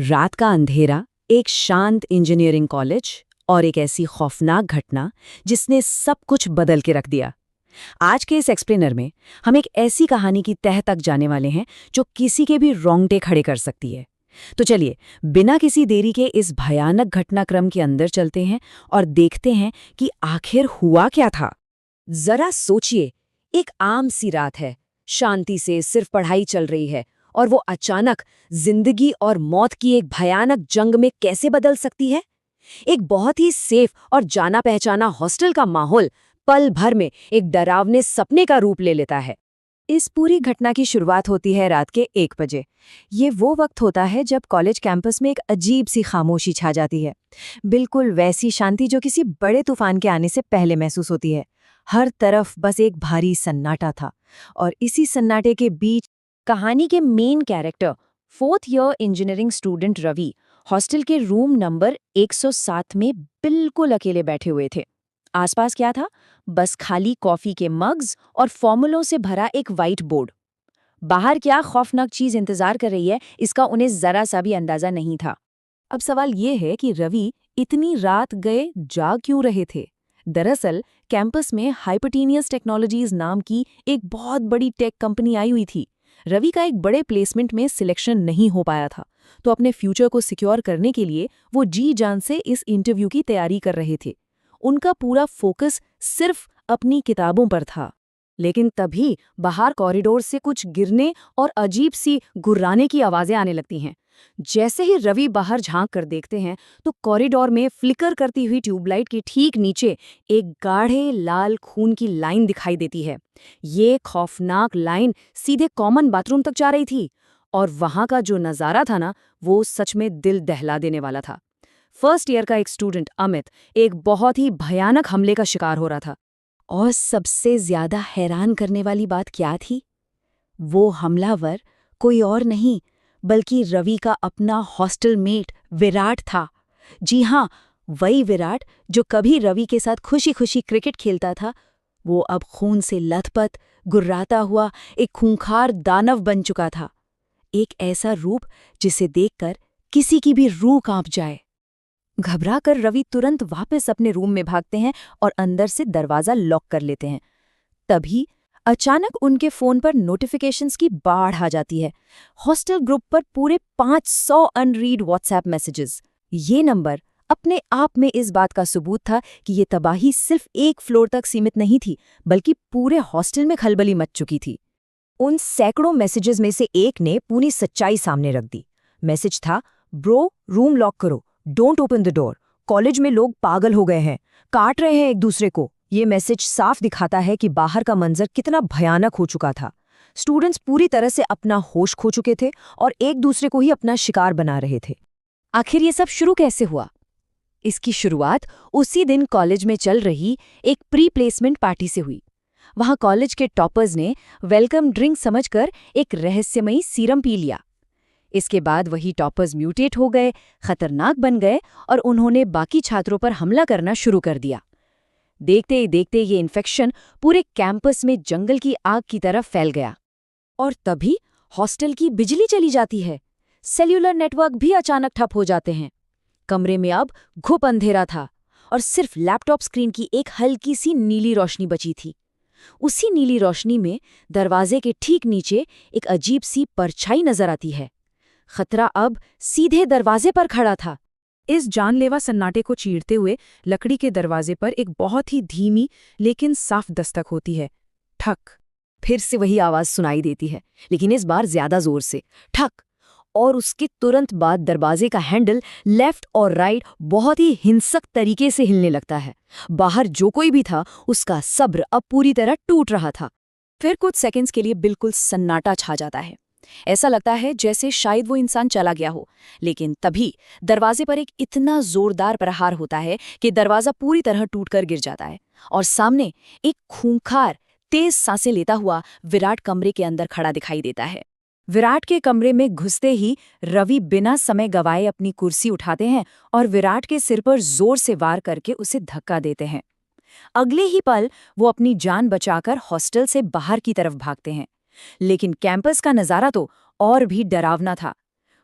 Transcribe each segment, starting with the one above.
रात का अंधेरा, एक शांत इंजीनियरिंग कॉलेज और एक ऐसी खौफनाक घटना जिसने सब कुछ बदल के रख दिया। आज के इस एक्सप्लेनर में हम एक ऐसी कहानी की तह तक जाने वाले हैं जो किसी के भी रोंगटे खड़े कर सकती है। तो चलिए, बिना किसी देरी के इस भयानक घटनाक्रम के अंदर चलते हैं और देखते हैं कि आखिर हुआ क्या था। जरा सोचिए, एक आम सी रात है, शांति से सिर्फ पढ़ाई चल रही है, और वो अचानक जिंदगी और मौत की एक भयानक जंग में कैसे बदल सकती है। एक बहुत ही सेफ और जाना पहचाना हॉस्टल का माहौल पल भर में एक डरावने सपने का रूप ले लेता है। इस पूरी घटना की शुरुआत होती है रात के 1 बजे। ये वो वक्त होता है जब कॉलेज कैंपस में एक अजीब सी खामोशी छा जाती है, बिल्कुल वैसी शांति जो किसी बड़े तूफान के आने से पहले महसूस होती है। हर तरफ बस एक भारी सन्नाटा था, और इसी सन्नाटे के बीच कहानी के main character, 4th year engineering student Ravi, hostel के रूम नंबर 107 में बिल्कुल अकेले बैठे हुए थे। आसपास क्या था? बस खाली कॉफी के मग्स और फॉर्मूलों से भरा एक व्हाइट बोर्ड। बाहर क्या खौफनाक चीज इंतजार कर रही है, इसका उन्हें जरा सा भी अंदाजा नहीं था। अब सवाल ये है कि रवि इतनी रात गए जाग क्यों रहे थे। दरअसल कैंपस में हाइपरटीनियस टेक्नोलॉजीज नाम की एक बहुत बड़ी टेक कंपनी आई हुई थी। रवि का एक बड़े प्लेसमेंट में सिलेक्शन नहीं हो पाया था, तो अपने फ्यूचर को सिक्योर करने के लिए वो जी जान से इस इंटरव्यू की तैयारी कर रहे थे। उनका पूरा फोकस सिर्फ अपनी किताबों पर था। लेकिन तभी बाहर कॉरिडोर से कुछ गिरने और अजीब सी गुर्राने की आवाजें आने लगती हैं। जैसे ही रवि बाहर झांक कर देखते हैं तो कॉरिडोर में फ्लिकर करती हुई ट्यूबलाइट के ठीक नीचे एक गाढ़े लाल खून की लाइन दिखाई देती है। ये खौफनाक लाइन सीधे कॉमन बाथरूम तक जा रही थी, और वहां का जो नजारा था ना, वो सच में दिल दहला देने वाला था। फर्स्ट ईयर का एक स्टूडेंट अमित एक बहुत ही भयानक हमले का शिकार हो रहा था। और सबसे ज्यादा हैरान करने वाली बात क्या थी? वो हमलावर कोई और नहीं बल्कि रवि का अपना हॉस्टल मेट विराट था। जी हाँ, वही विराट जो कभी रवि के साथ खुशी खुशी क्रिकेट खेलता था। वो अब खून से लथपथ, गुर्राता हुआ एक खूंखार दानव बन चुका था। एक ऐसा रूप जिसे देखकर किसी की भी रूह कांप जाए। घबराकर रवि तुरंत वापस अपने रूम में भागते हैं और अंदर से दरवाजा लॉक कर लेते हैं। तभी अचानक उनके फोन पर नोटिफिकेशंस की बाढ़ आ जाती है। हॉस्टल ग्रुप पर पूरे 500 अनरीड व्हाट्सएप मैसेजेस। ये नंबर अपने आप में इस बात का सबूत था कि ये तबाही सिर्फ एक फ्लोर तक सीमित नहीं थी, बल्कि पूरे हॉस्टल में खलबली मच चुकी थी। उन सैकड़ों मैसेजेस में से एक ने पूरी सच्चाई सामने रख दी। मैसेज था, ब्रो रूम लॉक करो, don't open the door, college में लोग पागल हो गए हैं, काट रहे हैं एक दूसरे को। ये मैसेज साफ दिखाता है कि बाहर का मंजर कितना भयानक हो चुका था। स्टूडेंट्स पूरी तरह से अपना होश खो चुके थे और एक दूसरे को ही अपना शिकार बना रहे थे। आखिर ये सब शुरू कैसे हुआ? इसकी शुरुआत उसी दिन कॉलेज में चल रही एक प्री प्लेसमेंट पार्टी से हुई। वहां कॉलेज के टॉपर्स ने वेलकम ड्रिंक समझकर एक रहस्यमयी सीरम पी लिया। इसके बाद वही टॉपर्स म्यूटेट हो गए, खतरनाक बन गए और उन्होंने बाकी छात्रों पर हमला करना शुरू कर दिया। देखते ही देखते ये इन्फेक्शन पूरे कैंपस में जंगल की आग की तरह फैल गया। और तभी हॉस्टल की बिजली चली जाती है। सेल्यूलर नेटवर्क भी अचानक ठप हो जाते हैं। कमरे में अब घुप अंधेरा था और सिर्फ लैपटॉप स्क्रीन की एक हल्की सी नीली रोशनी बची थी। उसी नीली रोशनी में दरवाजे के ठीक नीचे एक अजीब सी परछाई नजर आती है। खतरा अब सीधे दरवाजे पर खड़ा था। इस जानलेवा सन्नाटे को चीरते हुए लकड़ी के दरवाजे पर एक बहुत ही धीमी लेकिन साफ दस्तक होती है। ठक। फिर से वही आवाज सुनाई देती है, लेकिन इस बार ज्यादा जोर से, ठक। और उसके तुरंत बाद दरवाजे का हैंडल लेफ्ट और राइट बहुत ही हिंसक तरीके से हिलने लगता है। बाहर जो कोई भी था, उसका सब्र अब पूरी तरह टूट रहा था। फिर कुछ सेकंड्स के लिए बिल्कुल सन्नाटा छा जाता है। ऐसा लगता है जैसे शायद वो इंसान चला गया हो। लेकिन तभी दरवाजे पर एक इतना जोरदार प्रहार होता है कि दरवाजा पूरी तरह टूटकर गिर जाता है, और सामने एक खूंखार, तेज सांसें लेता हुआ विराट कमरे के अंदर खड़ा दिखाई देता है। विराट के कमरे में घुसते ही रवि बिना समय गवाए अपनी कुर्सी उठाते हैं और विराट के सिर पर जोर से वार करके उसे धक्का देते हैं। अगले ही पल वो अपनी जान बचाकर हॉस्टल से बाहर की तरफ भागते हैं। लेकिन कैंपस का नजारा तो और भी डरावना था।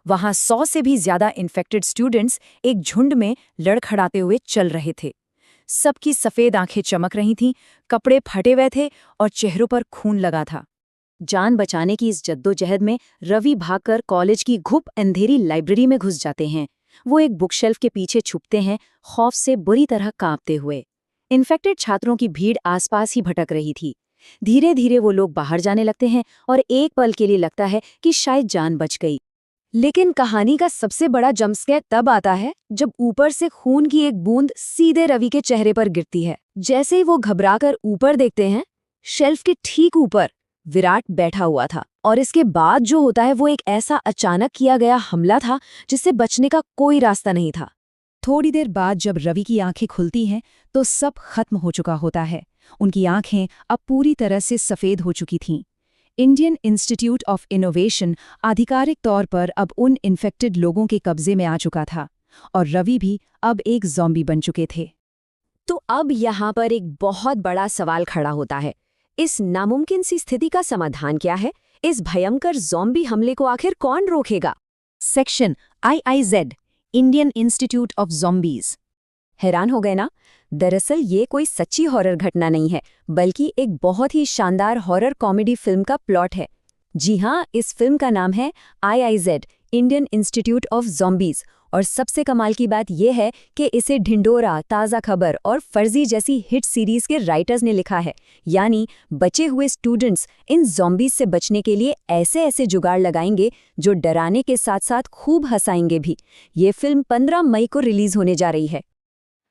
वहां 100 से भी ज्यादा इन्फेक्टेड स्टूडेंट्स एक झुंड में लड़खड़ाते हुए चल रहे थे। सबकी सफेद आंखें चमक रही थीं, कपड़े फटे हुए थे और चेहरों पर खून लगा था। जान बचाने की इस जद्दोजहद में रवि भागकर कॉलेज की घुप अंधेरी लाइब्रेरी में घुस जाते हैं। वो एक बुकशेल्फ के पीछे छुपते हैं, खौफ से बुरी तरह कांपते हुए। इन्फेक्टेड छात्रों की भीड़ आसपास ही भटक रही थी। धीरे धीरे वो लोग बाहर जाने लगते हैं और एक पल के लिए लगता है कि शायद जान बच गई। लेकिन कहानी का सबसे बड़ा जंपस्केयर तब आता है जब ऊपर से खून की एक बूंद सीधे रवि के चेहरे पर गिरती है। जैसे ही वो घबराकर ऊपर देखते हैं, शेल्फ के ठीक ऊपर विराट बैठा हुआ था। और इसके बाद जो होता है वो एक ऐसा अचानक किया गया हमला था जिससे बचने का कोई रास्ता नहीं था। थोड़ी देर बाद जब रवि की आंखें खुलती हैं तो सब खत्म हो चुका होता है। उनकी आंखें अब पूरी तरह से सफ़ेद हो चुकी थीं। इंडियन इंस्टीट्यूट ऑफ इनोवेशन आधिकारिक तौर पर अब उन इन्फेक्टेड लोगों के कब्जे में आ चुका था और रवि भी अब एक ज़ॉम्बी बन चुके थे। तो अब यहाँ पर एक बहुत बड़ा सवाल खड़ा होता है, इस नामुमकिन सी स्थिति का समाधान क्या है? इस भयंकर ज़ॉम्बी हमले को आखिर कौन रोकेगा? Section IIZ, Indian institute of zombies. हैरान हो गए ना? दरअसल ये कोई सच्ची हॉरर घटना नहीं है, बल्कि एक बहुत ही शानदार हॉरर कॉमेडी फिल्म का प्लॉट है। जी हाँ, इस फिल्म का नाम है IIZ, Indian institute of zombies. और सबसे कमाल की बात यह है कि इसे ढिंडोरा, ताज़ा खबर और फर्जी जैसी हिट सीरीज़ के राइटर्स ने लिखा है। यानी बचे हुए स्टूडेंट्स इन ज़ॉम्बीज़ से बचने के लिए ऐसे ऐसे जुगाड़ लगाएंगे जो डराने के साथ साथ खूब हंसाएंगे भी। ये फिल्म 15 मई को रिलीज़ होने जा रही है।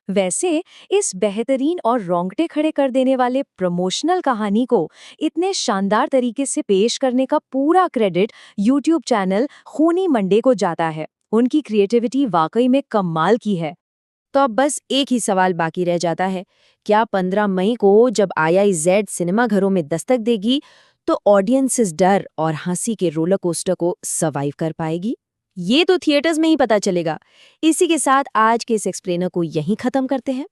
वैसे इस बेहतरीन और रोंगटे खड़े कर देने वाले प्रमोशनल कहानी को इतने शानदार तरीके से पेश करने का पूरा क्रेडिट यूट्यूब चैनल खूनी मंडे को जाता है। उनकी क्रिएटिविटी वाकई में कमाल की है। तो अब बस एक ही सवाल बाकी रह जाता है, क्या 15 मई को जब IIZ सिनेमाघरों में दस्तक देगी तो ऑडियंस इस डर और हंसी के रोलर कोस्टर को सर्वाइव कर पाएगी? ये तो थिएटर्स में ही पता चलेगा। इसी के साथ आज के इस एक्सप्लेनर को यहीं खत्म करते हैं।